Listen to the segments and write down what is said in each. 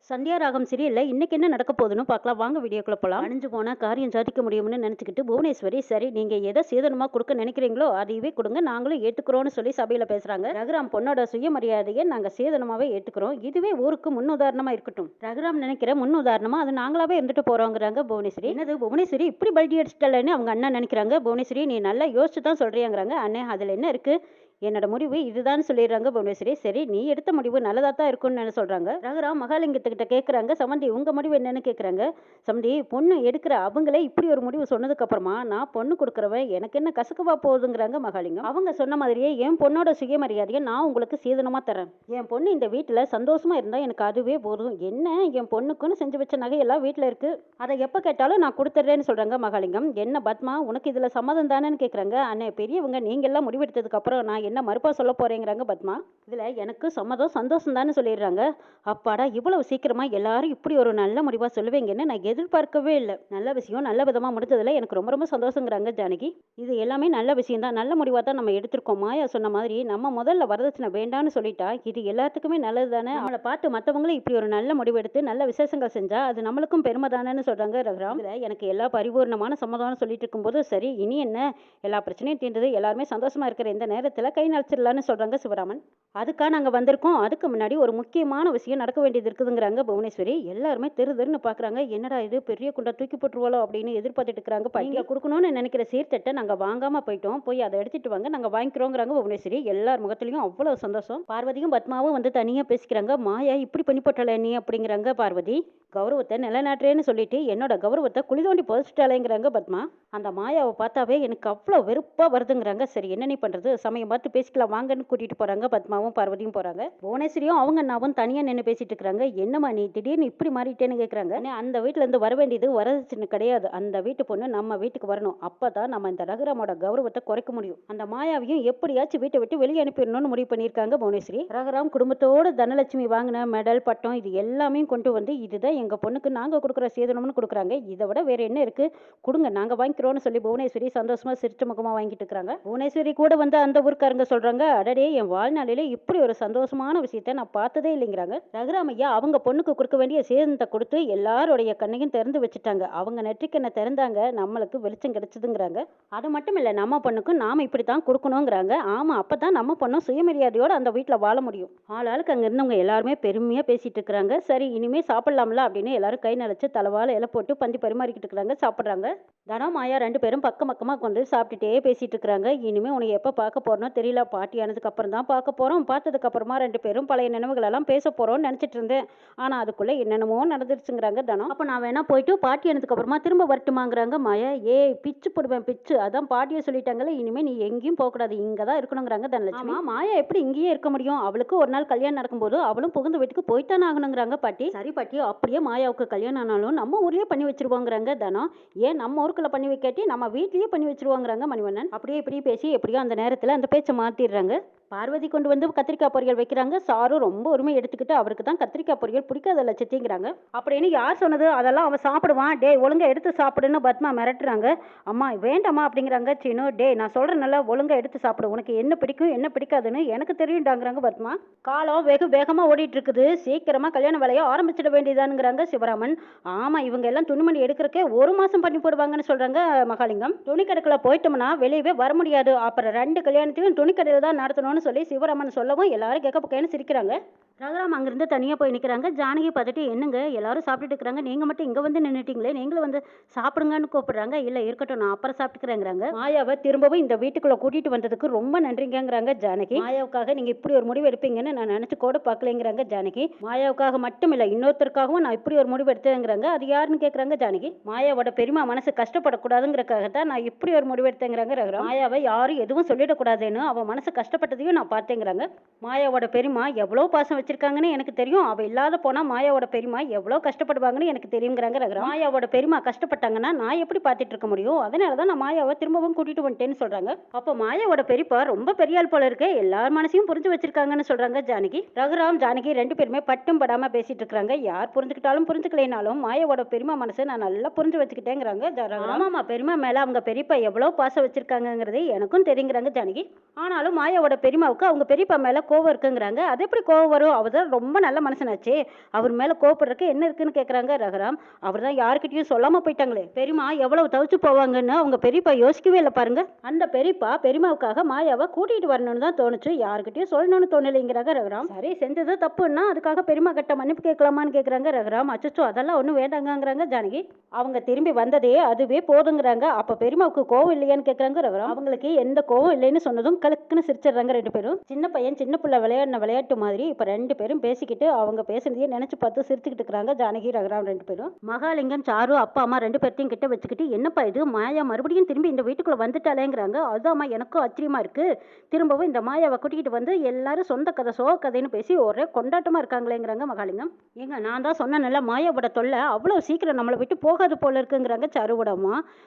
சந்தியா ராகம் சீரியல்ல இன்னைக்கு என்ன நடக்க போகுதுன்னு பார்க்கலாம் வாங்க வீடியோக்குள்ள போலாம். அணிஞ்சு போனா காரியம் சாதிக்க முடியும்னு நினைச்சுக்கிட்டு புவனேஸ்வரி சரி நீங்க எதை சேதனமா கொடுக்க நினைக்கிறீங்களோ அதையவே கொடுங்க நாங்களும் ஏத்துக்கிறோம்னு சொல்லி சபையில பேசுறாங்க. ரகுராம் பொண்ணோட சுயமரியாதையை நாங்க சேதனமாவே ஏத்துக்கிறோம், இதுவே ஊருக்கு முன்னுதாரணமா இருக்கட்டும். ரகுராம் நினைக்கிற முன்னுதாரணமா அது நாங்களாவே இருந்துட்டு போறோங்கிறாங்க புவனேஸ்வரி. என்னது புவனேஸ்வரி இப்படி பல்டி அடிச்சிட்டலன்னு அவங்க அண்ணா நினைக்கிறாங்க. புவனேஸ்வரி நீ நல்லா யோசிச்சு தான் சொல்றியாங்கிறாங்க. அண்ணே அதுல என்ன இருக்கு, என்னோட முடிவு இதுதான் சொல்லிடுறாங்க புவனேஸ்வரி. சரி நீ எடுத்த முடிவு நல்லதா தான் இருக்கும்னு சொல்றாங்க. ரகுராம் மகாலிங்கத்துக்கிட்ட கேட்கறாங்க, சமந்தி உங்க முடிவு என்னன்னு கேட்கறாங்க. சமந்தி பொண்ணு எடுக்கிற அவங்களே இப்படி ஒரு முடிவு சொன்னதுக்கு அப்புறமா நான் பொண்ணு கொடுக்குறவன் எனக்கு என்ன கசக்கவா போகுதுங்கிறாங்க மகாலிங்கம். அவங்க சொன்ன மாதிரியே என் பொண்ணோட சுயமரியாதையை நான் உங்களுக்கு சீதனமா தரேன். என் பொண்ணு இந்த வீட்டுல சந்தோஷமா இருந்தா எனக்கு அதுவே போதும். என்ன என் பொண்ணுக்குன்னு செஞ்சு வச்ச நகையெல்லாம் வீட்டுல இருக்கு, அதை எப்ப கேட்டாலும் நான் கொடுத்துட்றேன்னு சொல்றாங்க மகாலிங்கம். என்ன பத்மா உனக்கு இதுல சம்மதம் தானேன்னு கேட்கறாங்க. அண்ணே பெரியவங்க நீங்க எல்லாம் முடிவெடுத்ததுக்கு அப்புறம் நான் என்ன மறுப்பா சொல்ல போறேங்கிறாங்க பத்மா. இதுல எனக்கு சம்மதம் சந்தோஷம் தானே சொல்லிடுறாங்க. அப்பாடா இவ்வளவு சீக்கிரமா எல்லாரும் இப்படி ஒரு நல்ல முடிவா சொல்லுவீங்கன்னு நான் எதிர்பார்க்கவே இல்லை. நல்ல விஷயம் நல்ல விதமா முடிஞ்சதுல எனக்கு ரொம்ப ரொம்ப சந்தோஷங்கிறாங்க ஜானகி. இது எல்லாமே நல்ல விஷயம் தான், நல்ல முடிவா தான் நம்ம எடுத்திருக்கோம். மாயா சொன்ன மாதிரி நம்ம முதல்ல வரதட்சணை வேண்டான்னு சொல்லிட்டா இது எல்லாத்துக்குமே நல்லது தானே. நம்மளை பார்த்து மற்றவங்களும் இப்படி ஒரு நல்ல முடிவு எடுத்து நல்ல விசேஷங்கள் செஞ்சா அது நம்மளுக்கும் பெருமை தானேன்னு சொல்றாங்க ரகுராம். இதுல எனக்கு எல்லா பரிபூர்ணமான சம்மதம்னு சொல்லிட்டு இருக்கும்போது சரி இனி என்ன எல்லா பிரச்சனையும் தீர்ந்தது, எல்லாருமே சந்தோஷமா இருக்கிற இந்த நேரத்துல கை நடிச்சிடலான்னு சொல்றாங்க சிவராமன். அதுக்காக நாங்க வந்திருக்கோம், அதுக்கு முன்னாடி ஒரு முக்கியமான விஷயம் நடக்க வேண்டியது இருக்குதுங்கிறாங்க புவனேஸ்வரி. எல்லாருமே தெரு தெருன்னு பாக்குறாங்க, என்னடா இது பெரிய குண்டா தூக்கி போட்டுருவாளோ அப்படின்னு எதிர்பார்த்துட்டு இருக்கிறாங்க. நீங்க கொடுக்கணும்னு நினைக்கிற சீர்தட்டை நாங்க வாங்காம போயிட்டோம், போய் அதை எடுத்துட்டு வாங்க நாங்க வாங்கிக்கிறோங்கிறாங்க புவனேஸ்வரி. எல்லார் முகத்திலையும் அவ்வளவு சந்தோஷம். பார்வதியும் பத்மாவும் வந்து தனியா பேசிக்கிறாங்க. மாயா இப்படி பண்ணி போட்டாளே நீ அப்படிங்கிறாங்க பார்வதி. கௌரவத்தை நிலநாட்டுறேன்னு சொல்லிட்டு என்னோட கௌரவத்தை குழி தோண்டி புதைச்சிட்டாலேங்கிறாங்க பத்மா. அந்த மாயாவை பார்த்தாவே எனக்கு அவ்வளோ வெறுப்பா வருதுங்கிறாங்க. சரி என்ன நீ பண்றது, சமயம் பார்த்து பேசிக்கலாம் வாங்கன்னு கூட்டிட்டு போறாங்க. பத்மாவும் பார்வதியும் போறாங்க. புவனேஸ்வரியும் அவங்க அண்ணாவும் தனியா நின்று பேசிட்டு இருக்காங்க. என்னம்மா நீ திடீர்னு இப்படி மாறிட்டேன்னு கேட்கறாங்க. அந்த வீட்டுல இருந்து வர வேண்டியது வரதட்சணை கிடையாது, அந்த வீட்டு பொண்ணு நம்ம வீட்டுக்கு வரணும், அப்பதான் நம்ம இந்த ரகுராமோட கௌரவத்தை குறைக்க முடியும். அந்த மாயாவையும் எப்படியாச்சும் வீட்டை விட்டு வெளியே அனுப்பிடணும்னு முடிவு பண்ணியிருக்காங்க புவனேஸ்வரி. ரகுராம் குடும்பத்தோட தனலட்சுமி வாங்கின மெடல் பட்டம் இது எல்லாமே கொண்டு வந்து இதுதான் எங்க பொண்ணுக்கு நாங்க கொடுக்குற சேதனம்னு கொடுக்குறாங்க, இதை விட வேற என்ன இருக்கு, கொடுங்க நாங்க வாங்கிக்கிறோம்னு சொல்லி புவனேஸ்வரி சந்தோஷமா சிரிச்ச முகமா வாங்கிட்டு இருக்காங்க. புவனேஸ்வரி கூட வந்து அந்த ஊருக்காரங்க சொல்றாங்க, அடடே என் வாழ்நாளில இப்படி ஒரு சந்தோஷமான விஷயத்த நான் பார்த்ததே இல்லைங்கிறாங்க. ரகுராமையா அவங்க பொண்ணுக்கு கொடுக்க வேண்டிய சேதனத்தை கொடுத்து எல்லாருடைய கண்ணையும் திறந்து வச்சுட்டாங்க. அவங்க நெற்றிக்கண்ணை திறந்தாங்க, நம்மளுக்கு வெளிச்சம் கிடைச்சதுங்கிறாங்க. அது மட்டும் இல்ல நம்ம பொண்ணுக்கு நாம இப்படித்தான் கொடுக்கணுங்கிறாங்க. ஆமா அப்பதான் நம்ம பொண்ணும் சுயமரியாதையோட அந்த வீட்டுல வாழ முடியும். ஆளாளுக்கு அங்க இருந்தவங்க எல்லாருமே பெருமையா பேசிட்டு இருக்கிறாங்க. சரி இனிமே சாப்பிடலாம்ல அப்படின்னு எல்லாரும் கை நினைச்சு தலைவால இலை போட்டு பந்தி பரிமாறிக்கிட்டு இருக்கிறாங்க, சாப்பிட்றாங்க. தனம் மாயா ரெண்டு பேரும் பக்கம் பக்கமா கொண்டு சாப்பிட்டுட்டே பேசிட்டு இருக்கிறாங்க. இனிமே உனக்கு எப்ப பார்க்க போறோம்னோ தெரியல, பாட்டி ஆனதுக்கு அப்புறம் தான் பார்க்க போறோம், பார்த்ததுக்கு அப்புறமா ரெண்டு பேரும் பழைய நினைவுகள் எல்லாம் பேச போறோம்னு நினைச்சிட்டு இருந்தேன், ஆனா அதுக்குள்ள என்னென்னமோ நடந்துருச்சுங்கிறாங்க தனம். அப்ப நான் வேணா போயிட்டு பாட்டி ஆனதுக்கு அப்புறமா திரும்ப வரட்டுமாங்கிறாங்க மாயா. ஏய் பிச்சு போடுவேன் பிச்சு, அதான் பாட்டியை சொல்லிட்டாங்கல்ல, இனிமே நீ எங்கேயும் போக கூடாது, இங்கதான் இருக்கணுங்கிறாங்க தனலட்சுமி. மாயா எப்படி இங்கேயே இருக்க முடியும், அவளுக்கு ஒரு நாள் கல்யாணம் நடக்கும்போது அவளும் புகுந்த வீட்டுக்கு போய்த்தானே ஆகணுங்கிறாங்க பாட்டி. சரி பாட்டி அப்படியே மாயாவுக்கு கல்யாணம் ஆனாலும் நம்ம ஊர்லயே பண்ணி வச்சிருவாங்கிறாங்க தனம். ஏன் நம்ம ஊருக்குள்ள பண்ணி வைக்காட்டி நம்ம வீட்லயே பண்ணி வச்சிருவாங்கிறாங்க மணிவண்ணன். அப்படியே இப்படி பேசி எப்படியோ அந்த நேரத்துல அந்த பேச்சை மாத்திடுறாங்க. பார்வதி கொண்டு வந்து கத்திரிக்காய் பொரியல் வைக்கிறாங்க. சாரு ரொம்ப உரிமை எடுத்துக்கிட்டு அவருக்கு தான் கத்திரிக்காய் பொரியல் பிடிக்காதல்ல சித்திங்கிறாங்க. அப்படின்னு யார் சொன்னது, அதெல்லாம் அவன் சாப்பிடுவான், டே ஒழுங்கா எடுத்து சாப்பிடுன்னு பத்மா மிரட்டுறாங்க. அம்மா வேண்டாமா அப்படிங்கிறாங்க சீனு. டே நான் சொல்றேன்ல ஒழுங்கா எடுத்து சாப்பிடு, உனக்கு என்ன பிடிக்கும் என்ன பிடிக்காதுன்னு எனக்கு தெரியும்டாங்கிறாங்க பத்மா. காலம் வெகு வேகமா ஓடிட்டு இருக்குது, சீக்கிரமா கல்யாண வேலையை ஆரம்பிச்சிட வேண்டியதானுங்கிறாங்க சிவராமன். ஆமா இவங்க எல்லாம் துணிமணி எடுக்கிறக்கே ஒரு மாசம் பண்ணி போடுவாங்கன்னு சொல்றாங்க மகாலிங்கம். துணிக்கடைக்குள்ள போயிட்டோம்னா வெளியவே வர முடியாது, அப்புறம் ரெண்டு கல்யாணத்தையும் துணிக்கடையில தான் நடத்தணும்னு சொல்லி சிவராமன் சொல்லவும் எல்லாரும் கேட்க பக்கேன்னு சிரிக்கிறாங்க. ரகுராம் அங்கிருந்து தனியா போய் நிக்கிறாங்க. ஜானகி பார்த்துட்டு என்னங்க எல்லாரும் சாப்பிட்டுட்டு இருக்கிறாங்க, நீங்க மட்டும் இங்க வந்து நின்னுட்டீங்களே, நீங்களும் வந்து சாப்பிடுங்கன்னு கூப்பிடுறாங்க. இல்ல இருக்கட்டும் நான் அப்புறம் சாப்பிட்டுக்கிறேங்கிறாங்க. மாயாவை திரும்பவும் இந்த வீட்டுக்குள்ள கூட்டிட்டு வந்ததுக்கு ரொம்ப நன்றிங்கிறாங்க ஜானகி. மாயாவுக்காக நீங்க இப்படி ஒரு முடிவு எடுப்பீங்கன்னு நான் நினைச்சு கூட பார்க்கலைங்கிறாங்க ஜானகி. மாயாவுக்காக மட்டும் இல்ல இன்னொருத்தருக்காகவும் நான் இப்படி ஒரு முடிவு எடுத்தேங்கிறாங்க. அது யாருன்னு கேட்கறாங்க ஜானகி. மாயாவோட பெரியமா மனசு கஷ்டப்படக்கூடாதுங்கிறக்காக தான் நான் இப்படி ஒரு முடிவு எடுத்தேங்கிறாங்க ரகுராம். மாயாவை யாரும் எதுவும் சொல்லிடக்கூடாதுன்னு அவன் மனசு கஷ்டப்பட்டதையும் நான் பார்த்தேங்கிறாங்க. மாயாவோட பெரியமா எவ்வளவு பாசம் வச்சிருக்காங்கன்னு எனக்கு தெரியும், அவ இல்லாத போனா மாயாவோட பெரியமா எவ்வளவு கஷ்டப்படுவாங்கன்னு எனக்கு தெரியுங்கிறாங்க ரகுராம். மாயாவோட பெரியமா கஷ்டப்பட்டாங்கன்னா நான் எப்படி பார்த்துட்டு இருக்க முடியும், அதனாலதான் நான் மாயாவை திரும்பவும் கூட்டிட்டு வந்துட்டேன்னு சொல்றாங்க. அப்போ மாயாவோட பெரியப்பா ரொம்ப பெரிய ஆள் போல இருக்கு, எல்லார் மனசையும் புரிஞ்சு வச்சிருக்காங்கன்னு சொல்றாங்க ஜானகி. ரகுராம் ஜானகி ரெண்டு பேருமே பட்டும் படாம பேசிட்டு இருக்காங்க. யார் புரிஞ்சுக்கிட்டாலும் புரிஞ்சுக்கலைனாலும் மாயாவோட பெரியமா மனசை நான் நல்லா புரிஞ்சு வச்சுக்கிட்டேங்கிறாங்க. ஆமாமா பெரியமா மேல அவங்க பெரியப்பா எவ்வளவு பாசம் வச்சிருக்காங்கிறது எனக்கும் தெரியுங்கிறாங்க ஜானகி. ஆனாலும் மாயாவோட பெரியமா பெரியம்மாவுக்கு அவங்க பெரியப்பா மேல கோவம் இருக்குங்கிறாங்க. அது எப்படி கோவம் வரும்? அவர் தான் ரொம்ப நல்ல மனுஷனாச்சே. அவர் மேல கோவப்படுறதுக்கு என்ன இருக்குன்னு கேக்குறாங்க ரகுராம். அவர் தான் யார்கிட்டயும் சொல்லாம போயிட்டாங்களே. பெரியம்மா எவ்வளவு தவிச்சு போவாங்கன்னு அவங்க பெரியப்பா யோசிக்கவே இல்லை பாருங்க. அந்த பெரியப்பா பெரியம்மாவுக்காக மாயாவை கூட்டிட்டு வரணும்னு தான் தோணுச்சு. யாருக்கிட்டயும் சொல்லணும்னு தோணலைங்கிறாங்க ரகுராம். சரி, செஞ்சது தப்புன்னா அதுக்காக பெரியம்மா கிட்ட மன்னிப்பு கேட்கலாமான்னு கேக்குறாங்க ரகுராம். அச்சச்சோ, அதெல்லாம் ஒன்றும் வேண்டாங்கிறாங்க ஜானகி. அவங்க திரும்பி வந்ததே அதுவே போதுங்கிறாங்க. அப்ப பெரியம்மாவுக்கு கோவம் இல்லையான்னு கேக்குறாங்க ரகுராம். அவங்களுக்கு எந்த கோவம் இல்லைன்னு சொன்னதும் கலக்குன்னு சிரிச்சிடுறாங்க ரெண்டு பேரும். சின்ன பையன் சின்ன பிள்ளை விளையாடின விளையாட்டு மாதிரி இப்ப ரெண்டு பேரும் பேசிக்கிட்டு அவங்க பேசுறதையே நினைச்சு பார்த்து சிரிச்சுக்கிட்டு இருக்கிறாங்க ஜானகி ரகுராம் ரெண்டு பேரும். மகாலிங்கம் சாரு அப்பா அம்மா ரெண்டு பேர்த்தையும் கிட்ட வச்சுக்கிட்டு, என்னப்பா இது, மாயா மறுபடியும் திரும்பி இந்த வீட்டுக்குள்ள வந்துட்டாலேங்கிறாங்க. அதுதான்மா எனக்கும் ஆச்சரியமா இருக்கு. திரும்பவும் இந்த மாயாவை கூட்டிகிட்டு வந்து எல்லாரும் சொந்த கதை சோக கதைன்னு பேசி ஒரே கொண்டாட்டமா இருக்காங்களேங்கிறாங்க மகாலிங்கம். ஏங்க, நான் தான் சொன்னேன்ல மாயாவோட தொல்லை அவ்வளவு சீக்கிரம் நம்மளை விட்டு போகாது போல இருக்குங்கிறாங்க சாருவோட அம்மா.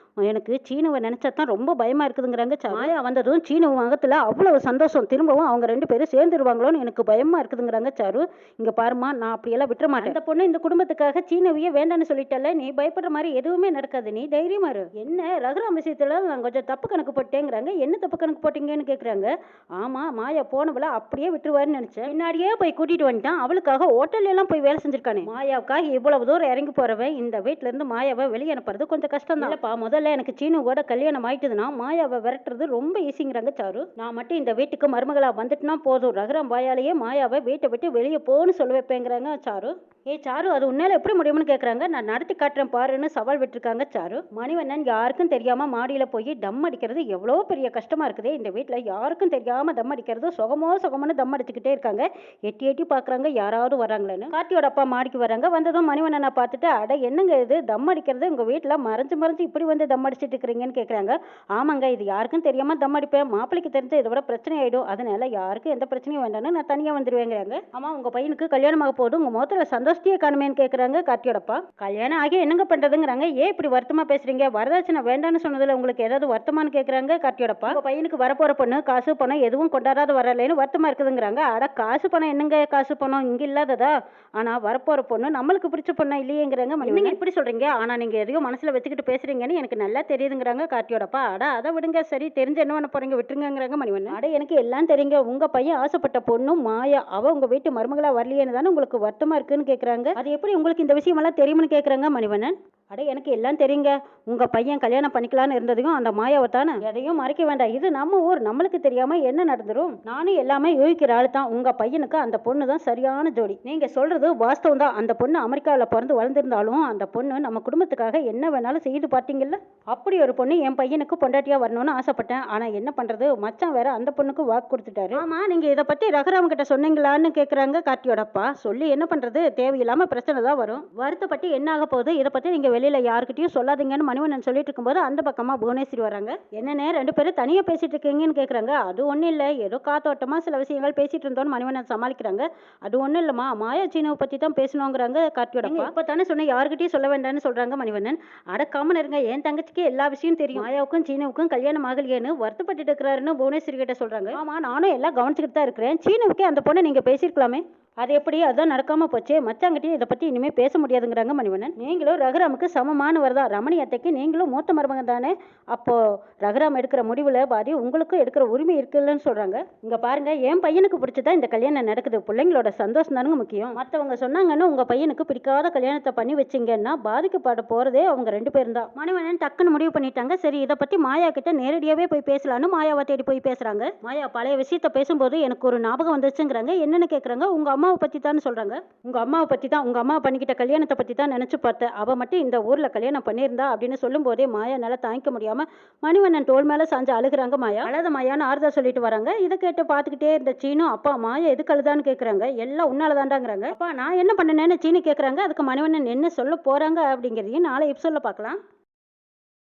எனக்கு சீனுவை நினைச்சா தான் ரொம்ப பயமா இருக்குதுங்கிறாங்க. மாயா வந்ததும் சீனு முகத்துல அவ்வளவு சந்தோஷம். திரும்பவும் அவங்க ரெண்டு பேரும் சேர்ந்துருவாங்களோன்னு எனக்கு பயமா இருக்குதுங்கிறாங்க சாரு. இங்க பாருமா, நான் அப்படியெல்லாம் விட்டுற மாட்டேன். அந்த பொண்ணு இந்த குடும்பத்துக்காக சீனவையே வேண்டான்னு சொல்லிட்டல, நீ பயப்படுற மாதிரி எதுவுமே நடக்காது, நீ தைரியமா இரு. என்ன ரகுராம் விஷயத்துல நான் கொஞ்சம் தப்பு கணக்கு போட்டேங்கிறாங்க. என்ன தப்பு கணக்கு போட்டீங்கன்னு கேக்குறாங்க. ஆமா, மாயா போனவள அப்படியே விட்டுருவாருன்னு நினைச்சேன். பின்னாடியே போய் கூட்டிட்டு வந்துட்டான். அவளுக்காக ஹோட்டல்ல எல்லாம் போய் வேலை செஞ்சிருக்கானே. மாயாவுக்காக இவ்வளவு தூரம் இறங்கி போறவன் இந்த வீட்டுல இருந்து மாயாவை வெளியே அனுப்புறது கொஞ்சம் கஷ்டம் தான். இல்லப்பா, முதல்ல எனக்கு சீனு கூட கல்யாணம் ஆயிட்டுதுன்னா மாயாவை விரட்டுறது ரொம்ப ஈஸிங்கிறாங்க சாரு. நான் மட்டும் இந்த வீட்டுக்கு மருமகளா வந்துட்டுனா போதும், ரகுராம் வாயாலேயே மாயாவை வீட்டை விட்டு வெளியே போன்னு சொல்ல வைப்பேங்கிறாங்க சாரு. சாரு, அது உன்னால எப்படி முடியும்னு கேக்குறாங்க. நான் நடத்தி காட்டுறேன் பாருன்னு சவால் விட்டுருக்காங்க சாரு. மணிவண்ணன் யாருக்கும் தெரியாம மாடியில போய் தம் அடிக்கிறது எவ்வளோ பெரிய கஷ்டமா இருக்குதே. இந்த வீட்டுல யாருக்கும் தெரியாம தம் அடிக்கிறது சுகமோன்னு தம் அடிச்சுக்கிட்டே இருக்காங்க. எட்டி எட்டி பாக்குறாங்க யாராவது வராங்களேன்னு. கார்த்தியோட அப்பா மாடிக்கு வராங்க. வந்ததும் மணிவண்ணனை பார்த்துட்டு, அட என்னங்க இது, தம் அடிக்கிறது உங்க வீட்டுல மறைஞ்சு இப்படி வந்து தம் அடிச்சிட்டு இருக்கிறீங்கன்னு கேக்குறாங்க. ஆமாங்க, இது யாருக்கும் தெரியாம தம் அடிப்பேன். மாப்பிளைக்கு தெரிஞ்ச இதை விட பிரச்சனை ஆயிடும். அதனால யாருக்கும் எந்த பிரச்சனையும் வேண்டாம்னு நான் தனியா வந்துருவேங்கிறாங்க. ஆமா, உங்க பையனுக்கு கல்யாணம் ஆக போது, உங்க முகத்துல சந்தோஷத்தையே காணுமேன்னு கேக்குறாங்க கார்த்தியோடப்பா. கல்யாணம் ஆகி என்னங்க பண்றதுங்கிறாங்க. ஏன் இப்படி வருத்தமா பேசுறீங்க? வரதட்சணை வேண்டாம்னு சொன்னதுல உங்களுக்கு ஏதாவது வருத்தமானு கேக்குறாங்க கார்த்தியோடப்பா. உங்க பையனுக்கு வரப்போற பொண்ணு காசு பணம் எதுவும் கொண்டாடாத வரலன்னு வருத்தமா இருக்குதுங்கிறாங்க. அட, காசு பணம் என்னங்க, காசு பணம் இங்க இல்லாததா? ஆனா வரப்போற பொண்ணு நம்மளுக்கு பிடிச்ச பொண்ணா இல்லையேங்கிறாங்க. நீங்க இப்படி சொல்றீங்க, ஆனா நீங்க எதையும் மனசுல வச்சுக்கிட்டு பேசுறீங்கன்னு எனக்கு நல்லா தெரியுதுங்கிறாங்க கார்த்தியோடப்பா. அட, அதை விடுங்க, சரி, தெரிஞ்சு என்ன பண்ண போறீங்க, விட்டுருங்கிறாங்க மணிவண்ணன். அட, எனக்கு எல்லாம் தெரியுங்க. உங்க பையன் ஆசைப்பட்ட பொண்ணு மாயா, அவ உங்க வீட்டு மருமகளா வரலையேன்னு தானே உங்களுக்கு வருத்தமா இருக்குன்னு கேக்குறாங்க. அது எப்படி உங்களுக்கு இந்த விஷயம் எல்லாம் தெரியும்னு கேக்குறாங்க மணிவண்ணன். அட, எனக்கு எல்லாம் தெரியுங்க. உங்க பையன் கல்யாணம் பண்ணிக்கலான்னு இருந்ததையும் அந்த மாயாவை தானே. எதையும் மறைக்க வேண்டாம், இது நம்ம ஊர், நம்மளுக்கு தெரியாம என்ன நடந்துரும். நானும் எல்லாமே யோசிக்கிற ஆள் தான். உங்க பையனுக்கு அந்த பொண்ணு தான் சரியான ஜோடி. நீங்க சொல்றது வாஸ்தவம் தான். அந்த பொண்ணு அமெரிக்காவில் பிறந்து வளர்ந்துருந்தாலும் அந்த பொண்ணு நம்ம குடும்பத்துக்காக என்ன வேணாலும் செய்து பார்த்தீங்கல்ல. அப்படி ஒரு பொண்ணு என் பையனுக்கு பொண்டாட்டியா வரணும்னு ஆசைப்பட்டேன். ஆனா என்ன பண்றது, மச்சான் வேற அந்த பொண்ணுக்கு வாக்கு கொடுத்துட்டாரு. ஆமா, நீங்க இதை பத்தி ரகுராம் கிட்ட சொன்னீங்களான்னு கேக்குறாங்க கார்த்தியோடப்பா. சொல்லி என்ன பண்றது, தேவையில்லாம பிரச்சனை தான் வரும். வருத்தப்பட்டு என்ன ஆக போகுது, இதை பத்தி நீங்க வெளியில யாருக்கிட்டையும் சொல்லாதீங்கன்னு மணிவண்ணன் சொல்லிட்டு இருக்கும்போது அந்த பக்கமா புவனேஸ்வரி வராங்க. என்னன்னு ரெண்டு பேரும் தனியா பேசிட்டு இருக்கீங்கன்னு கேக்குறாங்க. அது ஒண்ணும் இல்ல, ஏதோ காத்தோட்டமா சில விஷயங்கள் பேசிட்டு இருந்தோம்னு மணிவண்ணன் சமாளிக்கிறாங்க. அது ஒண்ணும் இல்லம்மா, மாயா சீனுவை பத்தி தான் பேசணுங்கிறாங்க கார்த்தியோட. இப்பதானே சொன்ன, யாருக்கிட்டையும் சொல்ல வேண்டாம்னு சொல்றாங்க மணிவண்ணன். அடக்காம இருங்க, என் தங்கச்சிக்கு எல்லா விஷயம் தெரியும். மாயாவுக்கும் சீனுவுக்கும் கல்யாணம் ஆகலையேன்னு வருத்தப்பட்டு இருக்கிறாருன்னு புவனேஸ்வரி கிட்ட சொல்றாங்க. ஆமா, நானும் எல்லாம் கவனிச்சுக்கிட்டு தான் இருக்கிறேன். சீனுவுக்கே அந்த பொண்ணை நீங்க பேசிருக்கலாமே. அது எப்படி, அதுதான் நடக்காம போச்சே. மச்சாங்கிட்டையும் இதை பத்தி இனிமே பேச முடியாதுங்கிறாங்க மணிவண்ணன். நீங்களும் ரகுராமுக்கு சமமானவர் தான். ரமணி அத்தைக்கு நீங்களும் மூத்த மருமகன் தானே. அப்போ ரகுராம் எடுக்கிற முடிவுல பாதி உங்களுக்கும் எடுக்கிற உரிமை இருக்குல்லன்னு சொல்றாங்க. இங்க பாருங்க, என் பையனுக்கு பிடிச்சதா இந்த கல்யாணம் நடக்குது. பிள்ளைங்களோட சந்தோஷம் தானுங்க முக்கியம். மற்றவங்க சொன்னாங்கன்னு உங்க பையனுக்கு பிடிக்காத கல்யாணத்தை பண்ணி வச்சிங்கன்னா பாதிக்கப்பட போறதே அவங்க ரெண்டு பேரும் தான். மணிவண்ணன் டக்குன்னு முடிவு பண்ணிட்டாங்க. சரி, இதை பத்தி மாயா கிட்ட நேரடியாவே போய் பேசலான்னு மாயாவை தேடி போய் பேசுறாங்க. மாயா பழைய விஷயத்த பேசும்போது எனக்கு ஒரு ஞாபகம் வந்துச்சுங்கிறாங்க. என்னன்னு கேக்குறாங்க. உங்க அம்மாவை பத்தி தான் சொல்றாங்க. உங்க அம்மாவை பத்தி தான், உங்க அம்மா பண்ணிக்கிட்ட கல்யாணத்தை பத்தி தான் நினைச்சு பார்த்தேன். அவ மட்டும் இந்த ஊர்ல கல்யாணம் பண்ணியிருந்தா அப்படின்னு சொல்லும் போதே மாயா நல்லா தாங்கிக்க முடியாம மணிவண்ணன் தோல் மேல சாஞ்சு அழுகுறாங்க. மாயா அழாத மாயான்னு ஆறுதல் சொல்லிட்டு வராங்க. இதை கேட்டு பார்த்துக்கிட்டே இருந்த சீனு, அப்பா மாயா எதுக்கு அழுதான்னு கேக்குறாங்க. எல்லாம் உன்னாலதான்டாங்கிறாங்க. அப்பா நான் என்ன பண்ணனேன்னு சீனு கேக்குறாங்க. அதுக்கு மணிவண்ணன் என்ன சொல்ல போறாங்க அப்படிங்கிறதையும் நாளை எபிசோட்ல பார்க்கலாம்.